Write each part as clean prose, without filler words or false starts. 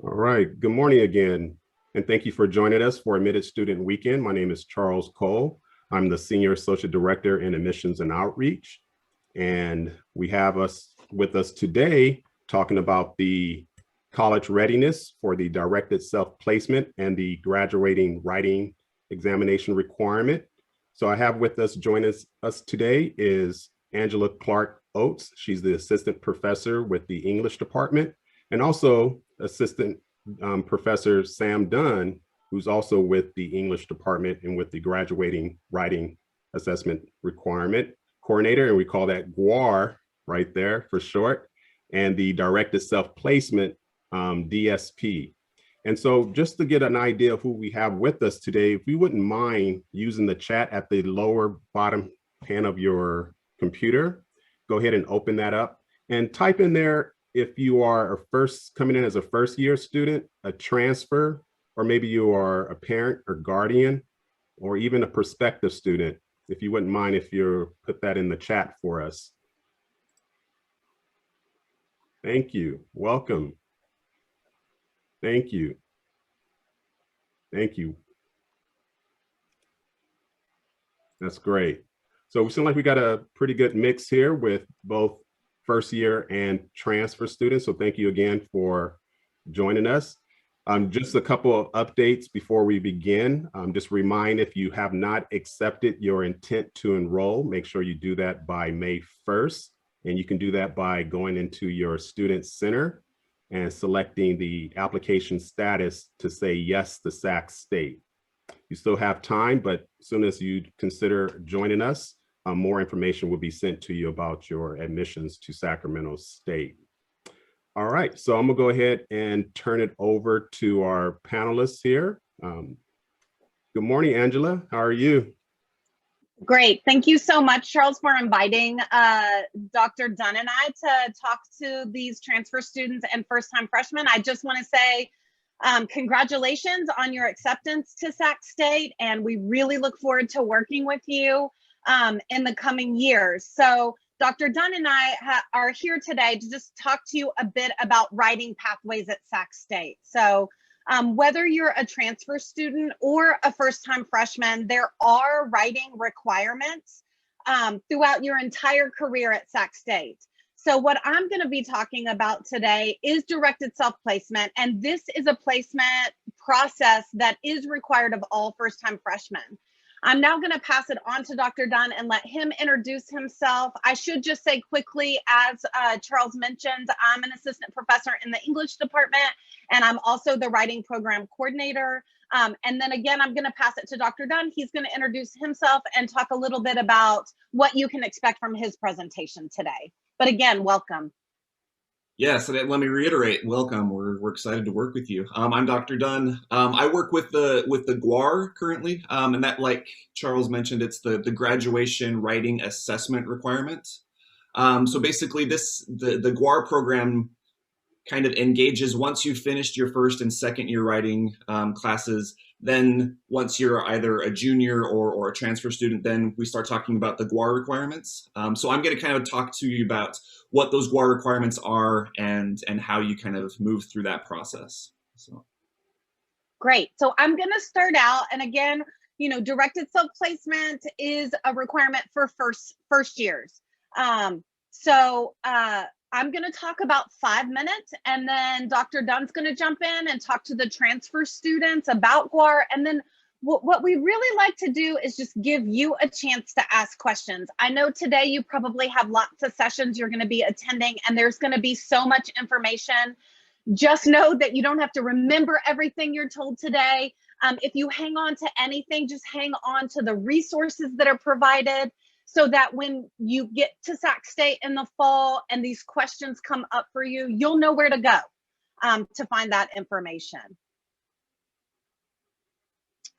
All right, good morning again, and thank you for joining us for Admitted Student Weekend. My name is Charles Cole. I'm the Senior Associate Director in Admissions and Outreach, and we have us with us today talking about the college readiness for the directed self-placement and the graduating writing examination requirement. So I have with us joining us today is Angela Clark Oates. She's the Assistant Professor with the English Department, and also Assistant Professor Sam Dunn, who's also with the English Department and with the Graduating Writing Assessment Requirement Coordinator, and we call that GWAR right there for short, and the Directed Self-Placement DSP. And so just to get an idea of who we have with us today, if you wouldn't mind using the chat at the lower bottom pane of your computer, go ahead and open that up and type in there if you are coming in as a first year student, a transfer, or maybe you are a parent or guardian, or even a prospective student. If you wouldn't mind if you put that in the chat for us. Thank you. Welcome. Thank you. Thank you. That's great. So we seem like we got a pretty good mix here with both first year and transfer students. So thank you again for joining us. Just a couple of updates before we begin. Just remind, if you have not accepted your intent to enroll, make sure you do that by May 1st. And you can do that by going into your student center and selecting the application status to say yes to Sac State. You still have time, but as soon as you consider joining us, more information will be sent to you about your admissions to Sacramento State. All right, so I'm gonna go ahead and turn it over to our panelists here. Good morning, Angela. How are you? Great. Thank you so much, Charles, for inviting Dr. Dunn and I to talk to these transfer students and first-time freshmen. I just want to say congratulations on your acceptance to Sac State, and we really look forward to working with you in the coming years. So Dr. Dunn and I are here today to just talk to you a bit about writing pathways at Sac State. So whether you're a transfer student or a first-time freshman, there are writing requirements throughout your entire career at Sac State. So what I'm going to be talking about today is directed self-placement, and this is a placement process that is required of all first-time freshmen. I'm now going to pass it on to Dr. Dunn and let him introduce himself. I should just say quickly, as Charles mentioned, I'm an assistant professor in the English department, and I'm also the writing program coordinator. And then again, I'm going to pass it to Dr. Dunn. He's going to introduce himself and talk a little bit about what you can expect from his presentation today. But again, welcome. Yeah, so let me reiterate, welcome. We're excited to work with you. I'm Dr. Dunn. I work with the GWAR currently, and that, like Charles mentioned, it's the graduation writing assessment requirement. So basically, the GWAR program kind of engages once you've finished your first and second year writing classes. Then once you're either a junior or a transfer student, then we start talking about the GWAR requirements. So I'm going to kind of talk to you about what those GWAR requirements are and how you kind of move through that process. So. Great. So I'm going to start out, and again, you know, directed self-placement is a requirement for first years. I'm going to talk about 5 minutes, and then Dr. Dunn's going to jump in and talk to the transfer students about GWAR. And then what we really like to do is just give you a chance to ask questions. I know today you probably have lots of sessions you're going to be attending, and there's going to be so much information. Just know that you don't have to remember everything you're told today. If you hang on to anything, just hang on to the resources that are provided, so that when you get to Sac State in the fall and these questions come up for you, you'll know where to go to find that information.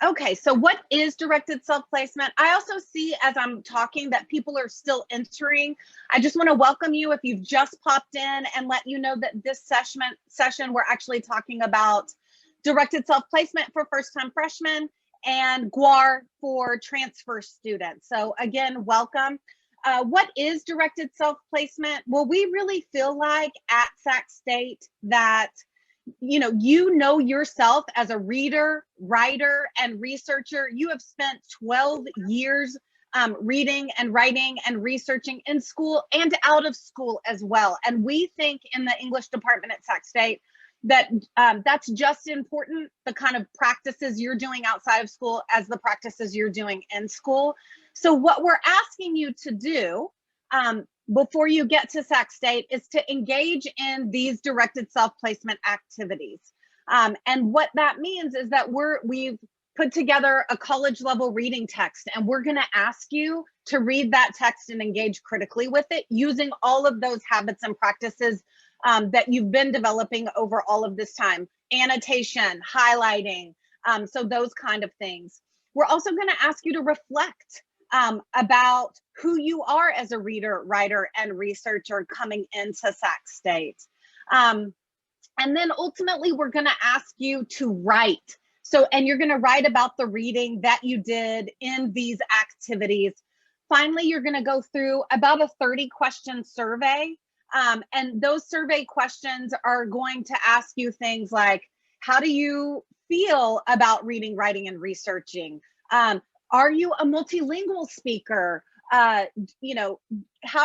Okay, so what is directed self-placement? I also see as I'm talking that people are still entering. I just want to welcome you if you've just popped in and let you know that this session we're actually talking about directed self-placement for first-time freshmen and GWAR for transfer students. So again, welcome. What is directed self-placement? Well, we really feel like at Sac State that you know yourself as a reader, writer, and researcher. You have spent 12 years reading and writing and researching in school and out of school as well. And we think in the English department at Sac State that that's just important, the kind of practices you're doing outside of school as the practices you're doing in school. So what we're asking you to do before you get to Sac State is to engage in these directed self-placement activities. And what that means is that we've put together a college level reading text, and we're gonna ask you to read that text and engage critically with it using all of those habits and practices that you've been developing over all of this time. Annotation, highlighting, so those kind of things. We're also gonna ask you to reflect about who you are as a reader, writer, and researcher coming into Sac State. And then ultimately, we're gonna ask you to write. And you're gonna write about the reading that you did in these activities. Finally, you're gonna go through about a 30-question survey. And those survey questions are going to ask you things like, how do you feel about reading, writing, and researching? Are you a multilingual speaker? How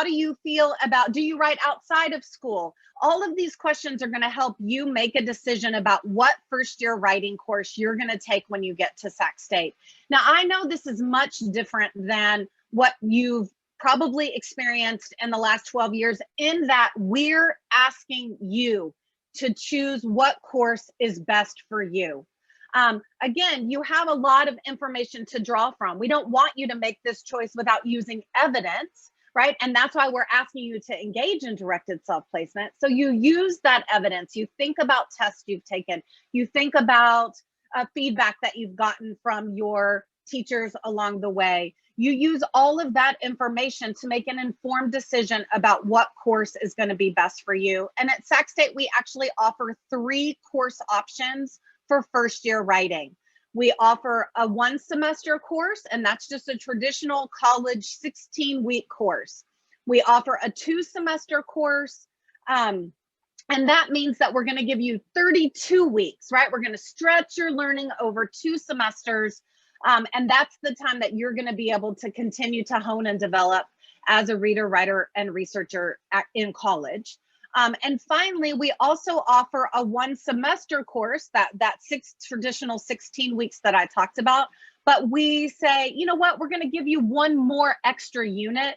do you feel about, do you write outside of school? All of these questions are gonna help you make a decision about what first-year writing course you're gonna take when you get to Sac State. Now, I know this is much different than what you've probably experienced in the last 12 years, in that we're asking you to choose what course is best for you. Again, you have a lot of information to draw from. We don't want you to make this choice without using evidence, right? And that's why we're asking you to engage in directed self-placement. So you use that evidence, you think about tests you've taken, you think about feedback that you've gotten from your teachers along the way. You use all of that information to make an informed decision about what course is going to be best for you. And at Sac State, we actually offer 3 course options for first-year writing. We offer a 1-semester course, and that's just a traditional college 16-week course. We offer a 2-semester course, and that means that we're going to give you 32 weeks, right? We're going to stretch your learning over 2 semesters, and that's the time that you're going to be able to continue to hone and develop as a reader, writer, and researcher in college. And finally, we also offer a 1-semester course, that traditional 16 weeks that I talked about. But we say, you know what, we're going to give you 1 more extra unit,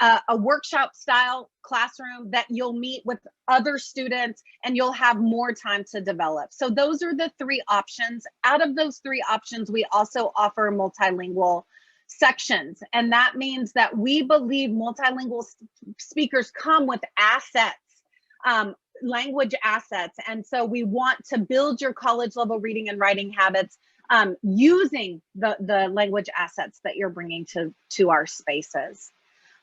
a workshop style classroom that you'll meet with other students and you'll have more time to develop. So those are the 3 options. Out of those 3 options, we also offer multilingual sections. And that means that we believe multilingual speakers come with assets, language assets. And so we want to build your college level reading and writing habits using the language assets that you're bringing to our spaces.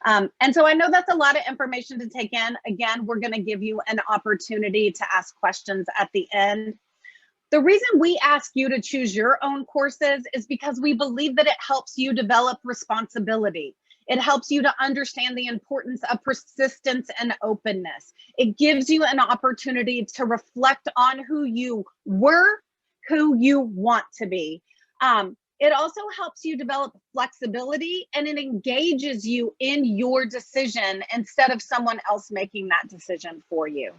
And so I know that's a lot of information to take in. Again, we're going to give you an opportunity to ask questions at the end. The reason we ask you to choose your own courses is because we believe that it helps you develop responsibility. It helps you to understand the importance of persistence and openness. It gives you an opportunity to reflect on who you were, who you want to be. It also helps you develop flexibility, and it engages you in your decision instead of someone else making that decision for you.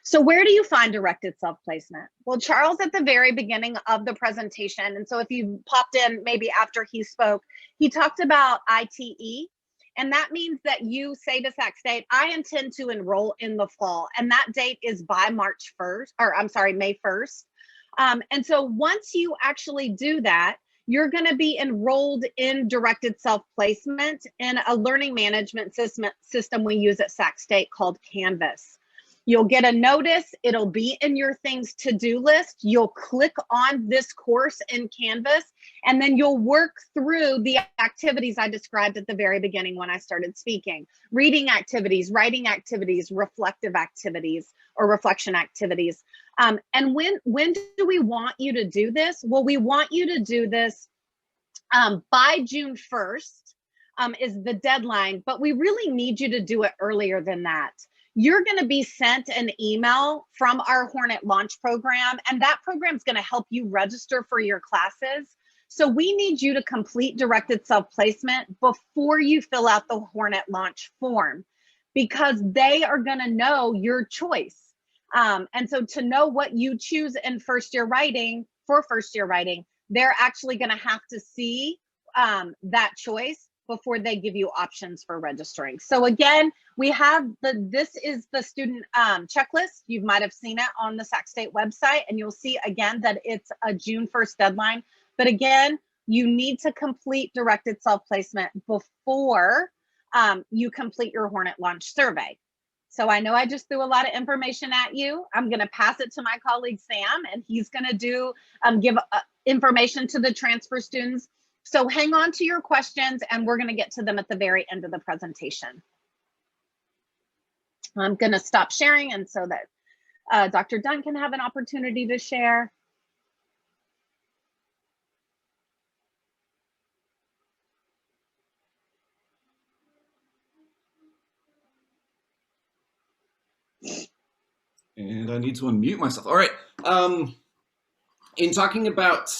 So where do you find directed self-placement? Well, Charles at the very beginning of the presentation, and so if you popped in maybe after he spoke, he talked about ITE, and that means that you say to Sac State, I intend to enroll in the fall, and that date is by May 1st. And so once you actually do that, you're going to be enrolled in directed self-placement in a learning management system we use at Sac State called Canvas. You'll get a notice, it'll be in your things to-do list. You'll click on this course in Canvas, and then you'll work through the activities I described at the very beginning when I started speaking. Reading activities, writing activities, reflective activities, or reflection activities. And when do we want you to do this? Well, we want you to do this by June 1st is the deadline, but we really need you to do it earlier than that. you're going to be sent an email from our Hornet Launch program, and that program is going to help you register for your classes. So we need you to complete directed self-placement before you fill out the Hornet Launch form, because they are going to know your choice. And so to know what you choose in first year writing, they're actually going to have to see that choice before they give you options for registering. So again, we have this is the student checklist. You might have seen it on the Sac State website, and you'll see again that it's a June 1st deadline. But again, you need to complete directed self-placement before you complete your Hornet Launch survey. So I know I just threw a lot of information at you. I'm going to pass it to my colleague Sam, and he's going to do give information to the transfer students. So hang on to your questions, and we're going to get to them at the very end of the presentation. I'm going to stop sharing, and so that Dr. Dunn can have an opportunity to share. And I need to unmute myself. All right. In talking about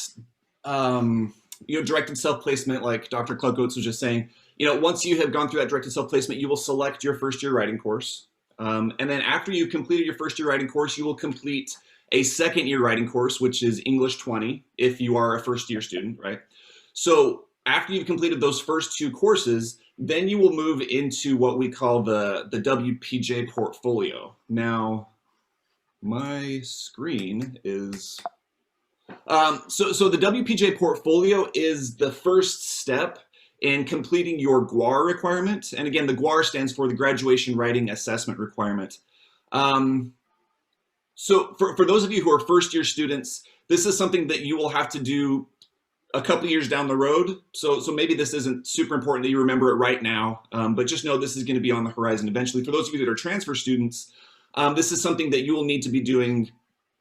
directed self-placement, like Dr. Clug-Oates was just saying, once you have gone through that directed self-placement, you will select your first year writing course. And then after you've completed your first year writing course, you will complete a second year writing course, which is English 20, if you are a first year student, right? So after you've completed those first two courses, then you will move into what we call the WPJ portfolio. Now, my screen is, so the WPJ portfolio is the first step in completing your GWAR requirement. And again, the GWAR stands for the Graduation Writing Assessment Requirement. So for those of you who are first year students, this is something that you will have to do a couple years down the road. So maybe this isn't super important that you remember it right now, but just know this is going to be on the horizon eventually. For those of you that are transfer students, this is something that you will need to be doing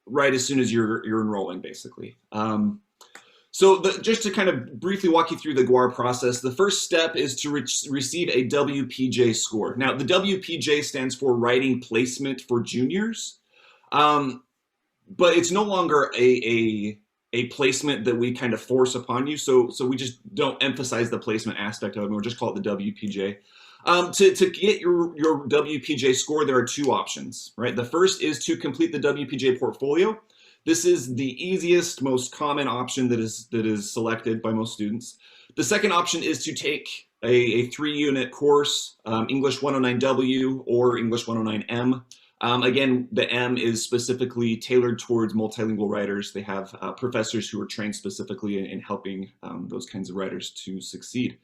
right as soon as you're enrolling, basically. So just to kind of briefly walk you through the GWAR process, the first step is to receive a WPJ score. Now, the WPJ stands for Writing Placement for Juniors, but it's no longer a placement that we kind of force upon you. So we just don't emphasize the placement aspect of it. We'll just call it the WPJ. To get your WPJ score, there are two options, right? The first is to complete the WPJ portfolio. This is the easiest, most common option that is selected by most students. The second option is to take a 3-unit course, English 109W or English 109M. Again, the M is specifically tailored towards multilingual writers. They have professors who are trained specifically in helping those kinds of writers to succeed.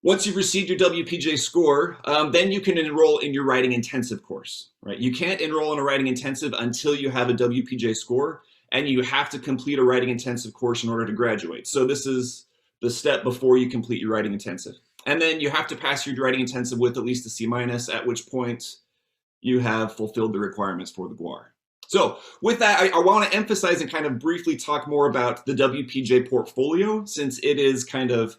Once you've received your WPJ score, then you can enroll in your writing intensive course, right? You can't enroll in a writing intensive until you have a WPJ score, and you have to complete a writing intensive course in order to graduate. So this is the step before you complete your writing intensive. And then you have to pass your writing intensive with at least a C-, at which point you have fulfilled the requirements for the GWAR. So with that, I want to emphasize and kind of briefly talk more about the WPJ portfolio, since it is kind of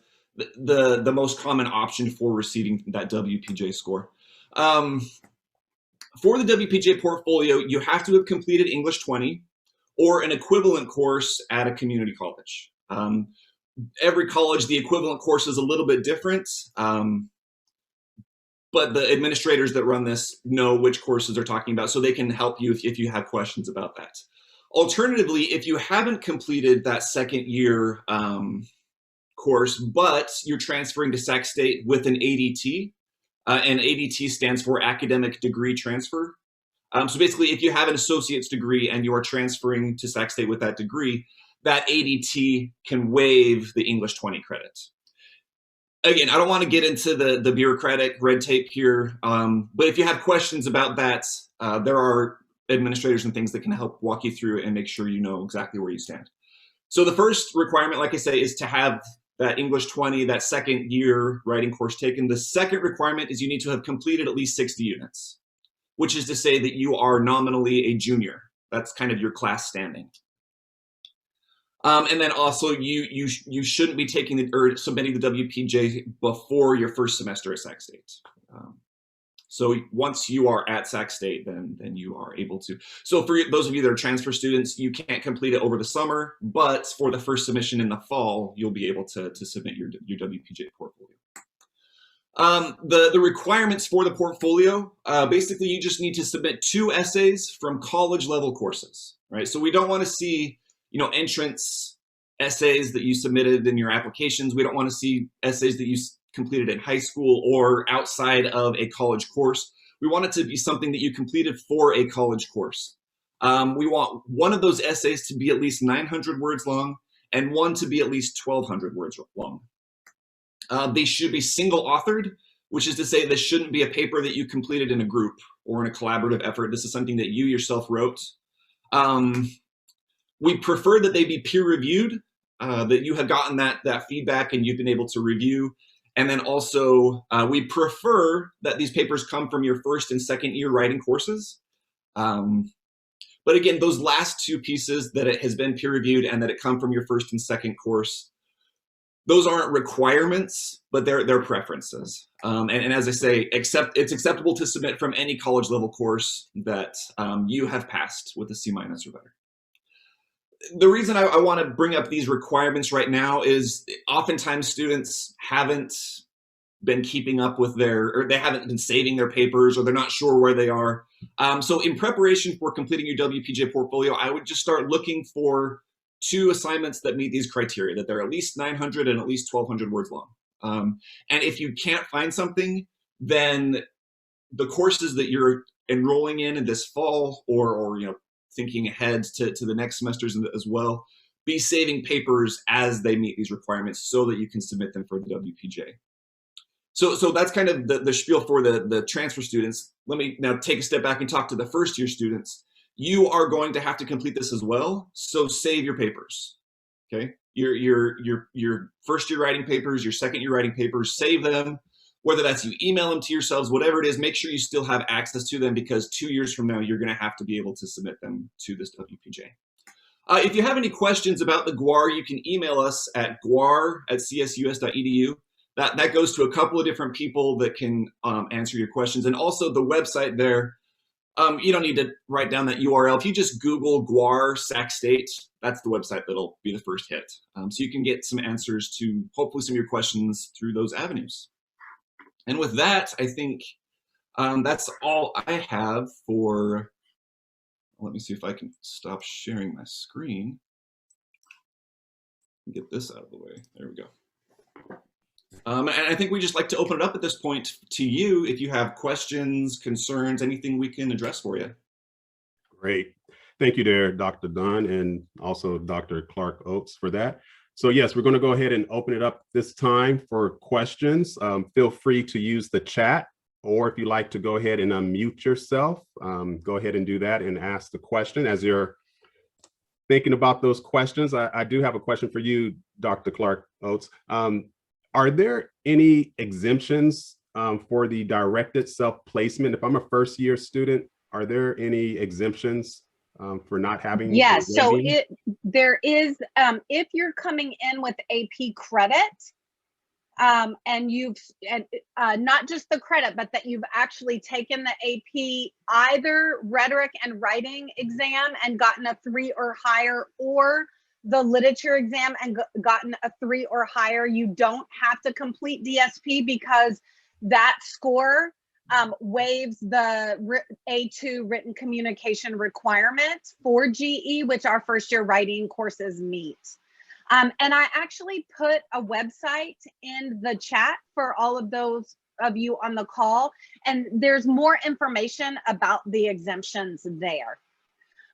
the most common option for receiving that WPJ score. For the WPJ portfolio, you have to have completed English 20 or an equivalent course at a community college. Every college, the equivalent course is a little bit different, but the administrators that run this know which courses they're talking about, so they can help you if you have questions about that. Alternatively, if you haven't completed that second year course, but you're transferring to Sac State with an ADT, and ADT stands for Academic Degree Transfer. So basically, if you have an associate's degree and you are transferring to Sac State with that degree, that ADT can waive the English 20 credit. Again, I don't want to get into the bureaucratic red tape here, but if you have questions about that, there are administrators and things that can help walk you through it and make sure you know exactly where you stand. So the first requirement, like I say, is to have that English 20, that second year writing course taken. The second requirement is you need to have completed at least 60 units, which is to say that you are nominally a junior. That's kind of your class standing. And then also you shouldn't be taking or submitting the WPJ before your first semester at Sac State. So once you are at Sac State, then you are able to. So for those of you that are transfer students, you can't complete it over the summer, but for the first submission in the fall, you'll be able to submit your WPJ portfolio. The requirements for the portfolio, basically you just need to submit 2 essays from college level courses, right? So we don't want to see, entrance essays that you submitted in your applications. We don't want to see essays that you completed in high school or outside of a college course. We want it to be something that you completed for a college course. We want one of those essays to be at least 900 words long and one to be at least 1,200 words long. They should be single authored, which is to say this shouldn't be a paper that you completed in a group or in a collaborative effort. This is something that you yourself wrote. We prefer that they be peer reviewed, that you have gotten that feedback and you've been able to review. And then also we prefer that these papers come from your first and second year writing courses. But again, those last 2 pieces, that it has been peer reviewed and that it come from your first and second course, those aren't requirements, but they're preferences. And as I say, it's acceptable to submit from any college level course that you have passed with a C- or better. The reason I want to bring up these requirements right now is oftentimes students haven't been keeping up with or they haven't been saving their papers, or they're not sure where they are. So in preparation for completing your WPJ portfolio, I would just start looking for 2 assignments that meet these criteria, that they're at least 900 and at least 1,200 words long. And if you can't find something, then the courses that you're enrolling in this fall, or thinking ahead to the next semesters as well, be saving papers as they meet these requirements so that you can submit them for the WPJ. So that's kind of the spiel for the transfer students. Let me now take a step back and talk to the first year students. You are going to have to complete this as well, so save your papers, okay? Your first year writing papers, your second year writing papers, save them. Whether that's you email them to yourselves, whatever it is, make sure you still have access to them, because 2 years from now, you're gonna have to be able to submit them to this WPJ. If you have any questions about the GWAR, you can email us at gwar@csus.edu. That goes to a couple of different people that can answer your questions. And also the website there, you don't need to write down that URL. If you just Google GWAR Sac State, that's the website that'll be the first hit. So you can get some answers to hopefully some of your questions through those avenues. And with that, I think that's all I have for, let me see if I can stop sharing my screen. Get this out of the way. There we go. And I think we just like to open it up at this point to you if you have questions, concerns, anything we can address for you. Great. Thank you there, Dr. Dunn, and also Dr. Clark Oates for that. So yes, we're going to go ahead and open it up this time for questions. Feel free to use the chat, or if you like to go ahead and unmute yourself, go ahead and do that and ask the question. As you're thinking about those questions, I do have a question for you, Dr. Clark Oates. Are there any exemptions for the directed self-placement? If I'm a first year student, are there any exemptions for not having? Yes, so there is, if you're coming in with AP credit, and not just the credit, but that you've actually taken the AP either rhetoric and writing exam and gotten a 3 or higher, or the literature exam and gotten a 3 or higher, you don't have to complete DSP, because that score waives the A2 written communication requirement for GE, which our first year writing courses meet. And I actually put a website in the chat for all of those of you on the call, and there's more information about the exemptions there.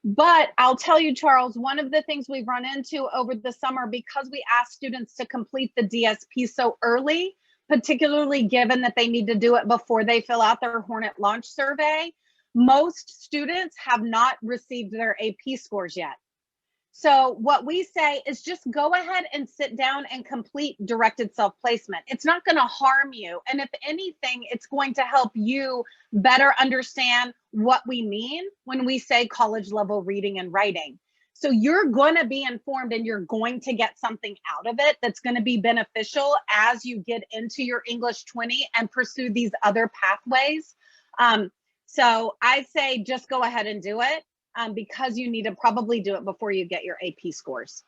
But I'll tell you, Charles, one of the things we've run into over the summer, because we ask students to complete the DSP so early, particularly given that they need to do it before they fill out their Hornet launch survey, most students have not received their AP scores yet. So what we say is just go ahead and sit down and complete directed self-placement. It's not going to harm you. And if anything, it's going to help you better understand what we mean when we say college level reading and writing. So you're going to be informed, and you're going to get something out of it that's going to be beneficial as you get into your English 20 and pursue these other pathways So I say just go ahead and do it because you need to probably do it before you get your AP scores.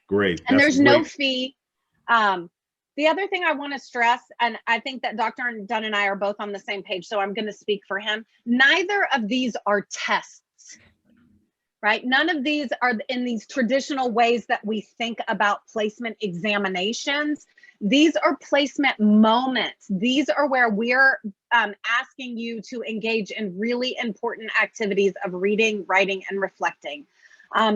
Great. And That's there's no great. fee. The other thing I want to stress, and I think that Dr. Dunn and I are both on the same page, so I'm going to speak for him. Neither of these are tests, right? None of these are in these traditional ways that we think about placement examinations. These are placement moments. These are where we're asking you to engage in really important activities of reading, writing, and reflecting.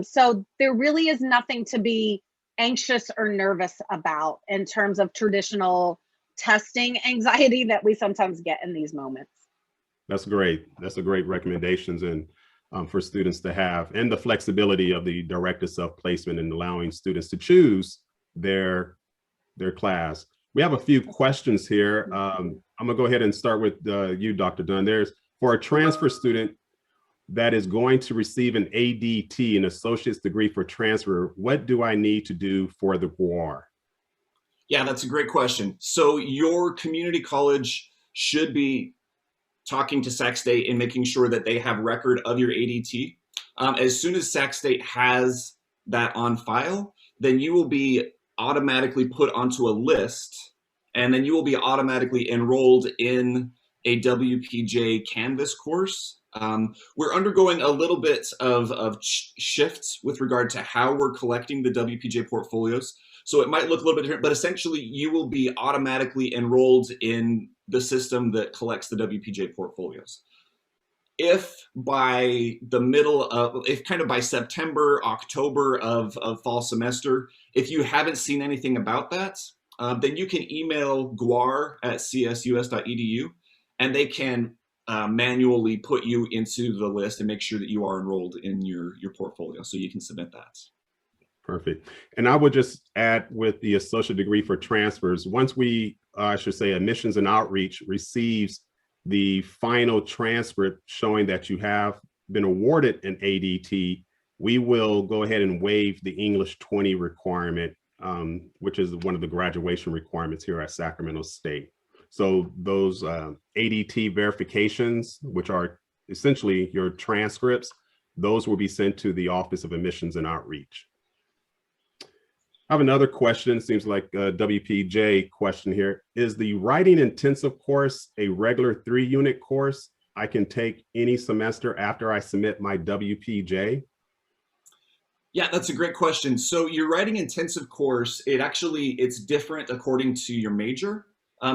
So there really is nothing to be anxious or nervous about in terms of traditional testing anxiety that we sometimes get in these moments. That's great. That's a great recommendations and for students to have, and the flexibility of the directed self-placement and allowing students to choose their class. We have a few questions here. I'm gonna go ahead and start with you, Dr. Dunn. There's, for a transfer student that is going to receive an ADT, an associate's degree for transfer, what do I need to do for the GWAR? Yeah, that's a great question. So your community college should be talking to Sac State and making sure that they have record of your ADT. As soon as Sac State has that on file, then you will be automatically put onto a list, and then you will be automatically enrolled in a WPJ Canvas course. We're undergoing a little bit of shifts with regard to how we're collecting the WPJ portfolios. So it might look a little bit different, but essentially you will be automatically enrolled in the system that collects the WPJ portfolios. If by the middle of, if kind of by September, October of fall semester, if you haven't seen anything about that, then you can email gwar@csus.edu, and they can manually put you into the list and make sure that you are enrolled in your portfolio so you can submit that. Perfect. And I would just add with the associate degree for transfers, once we, I should say, admissions and outreach receives the final transcript showing that you have been awarded an ADT, we will go ahead and waive the English 20 requirement, which is one of the graduation requirements here at Sacramento State. So those ADT verifications, which are essentially your transcripts, those will be sent to the Office of Admissions and Outreach. I have another question, seems like a WPJ question here. Is the writing intensive course a regular 3-unit course I can take any semester after I submit my WPJ? Yeah, that's a great question. So your writing intensive course, it's different according to your major.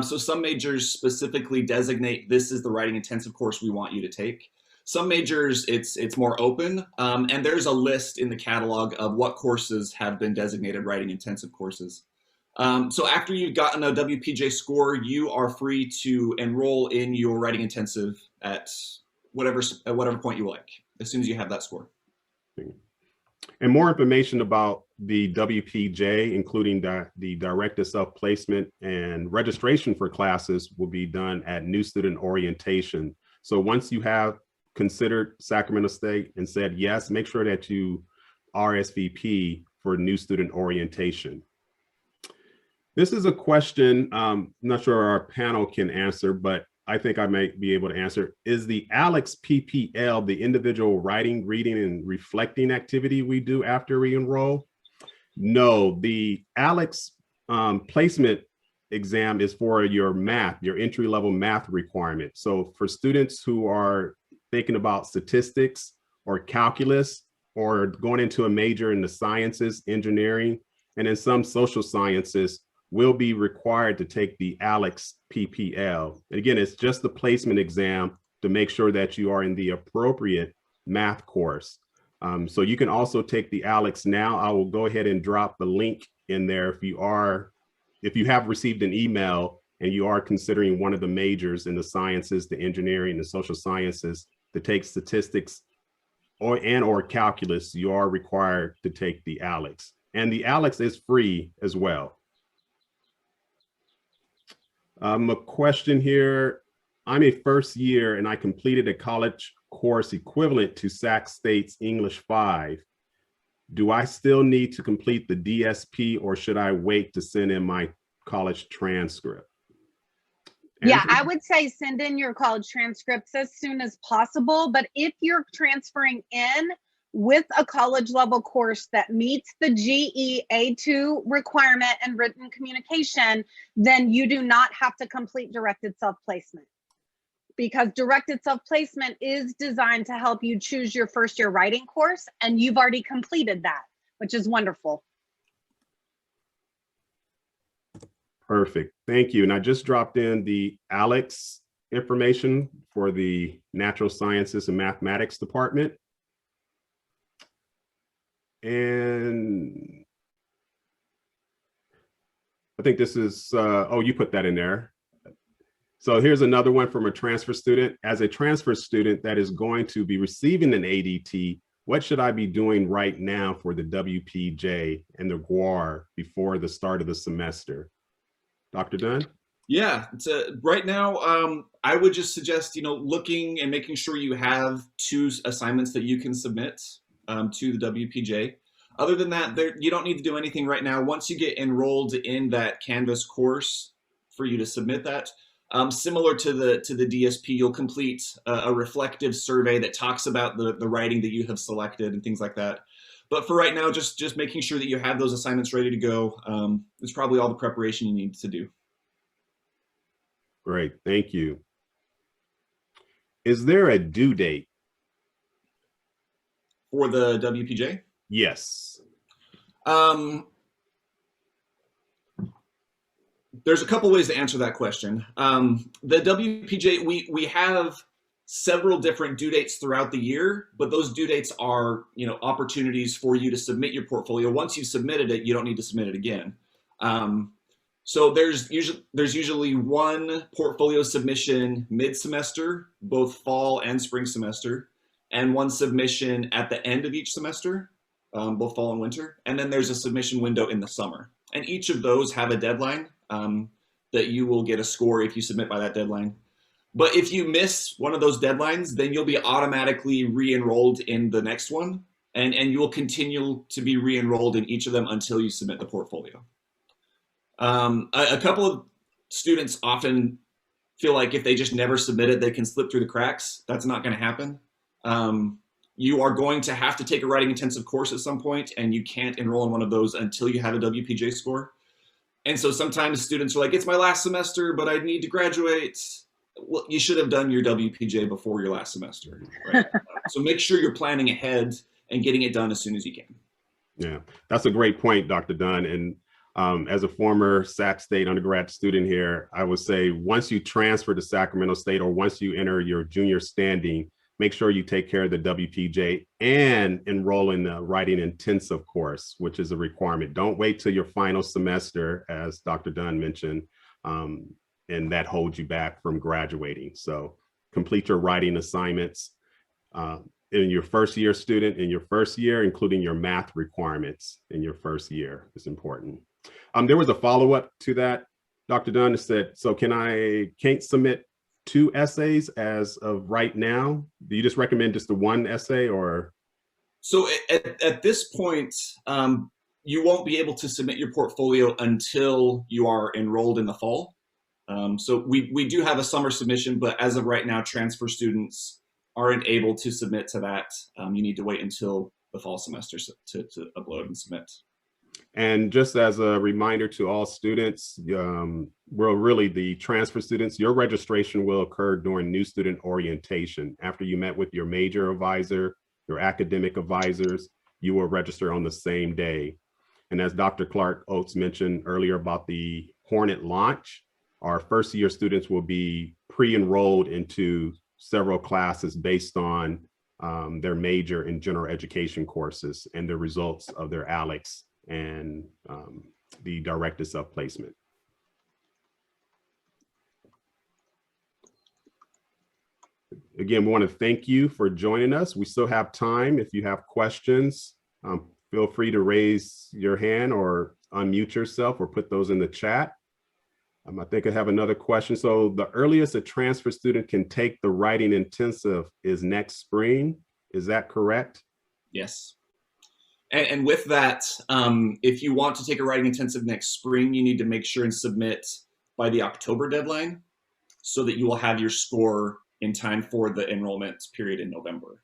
So some majors specifically designate this is the writing intensive course we want you to take. Some majors, it's more open, and there's a list in the catalog of what courses have been designated writing intensive courses. So after you've gotten a WPJ score, you are free to enroll in your writing intensive at whatever point you like, as soon as you have that score. And more information about the WPJ, including the directed self-placement and registration for classes, will be done at New Student Orientation. So once you have considered Sacramento State and said yes, make sure that you RSVP for New Student Orientation. This is a question I'm not sure our panel can answer, but I think I might be able to answer. Is the ALEX PPL the individual writing, reading, and reflecting activity we do after we enroll? No, the ALEX placement exam is for your math, your entry-level math requirement. So for students who are thinking about statistics or calculus or going into a major in the sciences, engineering, and in some social sciences, will be required to take the ALEX PPL. And again, it's just the placement exam to make sure that you are in the appropriate math course. So you can also take the ALEX now. I will go ahead and drop the link in there if you have received an email and you are considering one of the majors in the sciences, the engineering, the social sciences, to take statistics or calculus, you are required to take the ALEX. And the ALEX is free as well. A question here. I'm a first year and I completed a college course equivalent to Sac State's English 5. Do I still need to complete the DSP or should I wait to send in my college transcript? Yeah, Andrew? I would say send in your college transcripts as soon as possible. But if you're transferring in with a college level course that meets the GEA2 requirement and written communication, then you do not have to complete directed self-placement, because directed self-placement is designed to help you choose your first year writing course, and you've already completed that, which is wonderful. Perfect. Thank you. And I just dropped in the Alex information for the Natural Sciences and Mathematics department. And I think this is, oh, you put that in there. So here's another one from a transfer student. As a transfer student that is going to be receiving an ADT, what should I be doing right now for the WPJ and the GWAR before the start of the semester? Dr. Dunn? Yeah, right now, I would just suggest, looking and making sure you have 2 assignments that you can submit to the WPJ. Other than that, you don't need to do anything right now. Once you get enrolled in that Canvas course for you to submit that, similar to the DSP, you'll complete a reflective survey that talks about the writing that you have selected and things like that. But for right now, just making sure that you have those assignments ready to go is probably all the preparation you need to do. Great, thank you. Is there a due date? For the WPJ? Yes. There's a couple ways to answer that question. The WPJ, we have several different due dates throughout the year, but those due dates are, opportunities for you to submit your portfolio. Once you've submitted it, you don't need to submit it again. So there's usually one portfolio submission mid-semester, both fall and spring semester, and one submission at the end of each semester, both fall and winter. And then there's a submission window in the summer. And each of those have a deadline that you will get a score if you submit by that deadline. But if you miss one of those deadlines, then you'll be automatically re-enrolled in the next one, and you will continue to be re-enrolled in each of them until you submit the portfolio. A couple of students often feel like if they just never submit it, they can slip through the cracks. That's not going to happen. You are going to have to take a writing intensive course at some point, and you can't enroll in one of those until you have a WPJ score. And so sometimes students are like, it's my last semester, but I need to graduate. Well, you should have done your WPJ before your last semester, right? So make sure you're planning ahead and getting it done as soon as you can. Yeah, that's a great point, Dr. Dunn. And as a former Sac State undergrad student here, I would say once you transfer to Sacramento State or once you enter your junior standing, make sure you take care of the WPJ and enroll in the writing intensive course, which is a requirement. Don't wait till your final semester, as Dr. Dunn mentioned, and that holds you back from graduating. So complete your writing assignments in your first year student, in your first year, including your math requirements in your first year is important. There was a follow-up to that, Dr. Dunn, that said, so can't submit 2 essays as of right now? Do you just recommend just the 1 essay or? So at this point, you won't be able to submit your portfolio until you are enrolled in the fall. So we do have a summer submission, but as of right now, transfer students aren't able to submit to that. You need to wait until the fall semester to upload and submit. And just as a reminder to all students, really the transfer students, your registration will occur during new student orientation. After you met with your major advisor, your academic advisors, you will register on the same day. And as Dr. Clark Oates mentioned earlier about the Hornet launch, our first year students will be pre-enrolled into several classes based on their major in general education courses and the results of their ALEX and the directed self-placement. Again, we want to thank you for joining us. We still have time. If you have questions, feel free to raise your hand or unmute yourself or put those in the chat. I think I have another question. So the earliest a transfer student can take the writing intensive is next spring. Is that correct? Yes. And with that, if you want to take a writing intensive next spring, you need to make sure and submit by the October deadline. so that you will have your score in time for the enrollment period in November.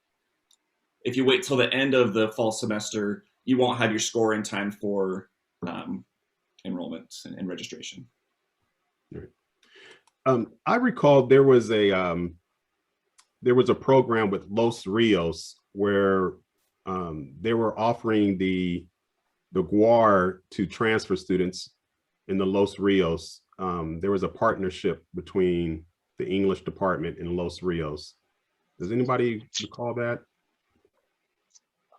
If you wait till the end of the fall semester, you won't have your score in time for enrollment and registration. I recall there was a program with Los Rios where they were offering the GUAR to transfer students in the Los Rios. There was a partnership between the English department and Los Rios. Does anybody recall that?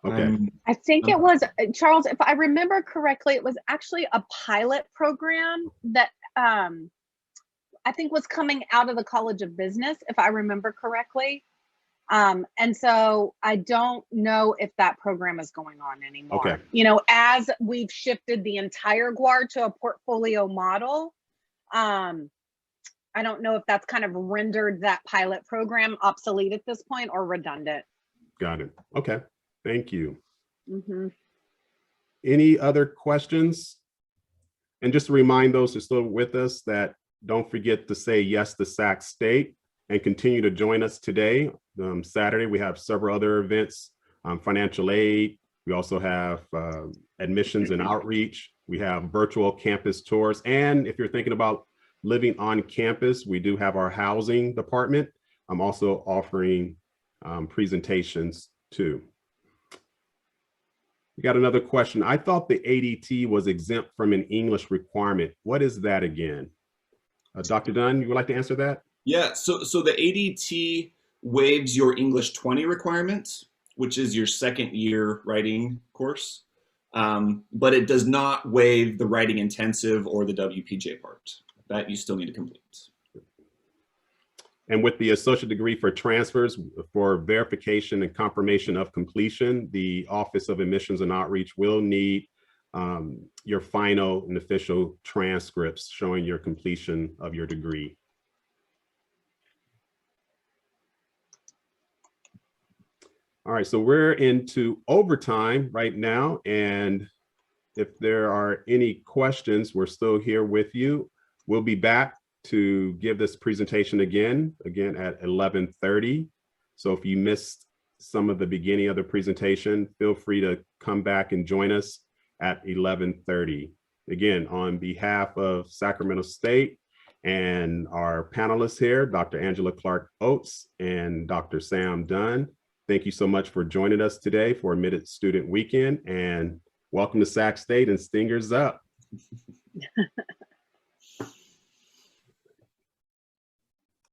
Okay. I think it was, Charles, if I remember correctly, it was actually a pilot program that I think was coming out of the College of Business, if I remember correctly. And so I don't know if that program is going on anymore. Okay. You know, as we've shifted the entire GUAR to a portfolio model, I don't know if that's kind of rendered that pilot program obsolete at this point or redundant. Got it. Okay. Thank you. Mm-hmm. Any other questions? And just to remind those who are still with us that don't forget to say yes to Sac State and continue to join us today. Saturday, we have several other events, financial aid. We also have admissions and outreach. We have virtual campus tours. And if you're thinking about living on campus, we do have our housing department. I'm also offering presentations too. We got another question. I thought the ADT was exempt from an English requirement. What is that again? Dr. Dunn, you would like to answer that? Yeah, so the ADT waives your English 20 requirement, which is your second year writing course, but it does not waive the writing intensive or the WPJ part. That you still need to complete. And with the associate degree for transfers, for verification and confirmation of completion, the Office of Admissions and Outreach will need your final and official transcripts showing your completion of your degree. All right, so we're into overtime right now. And if there are any questions, we're still here with you. We'll be back to give this presentation again at 11:30. So if you missed some of the beginning of the presentation, feel free to come back and join us at 11:30. Again, on behalf of Sacramento State and our panelists here, Dr. Angela Clark-Oates and Dr. Sam Dunn, thank you so much for joining us today for Admitted Student Weekend, and welcome to Sac State and Stingers up.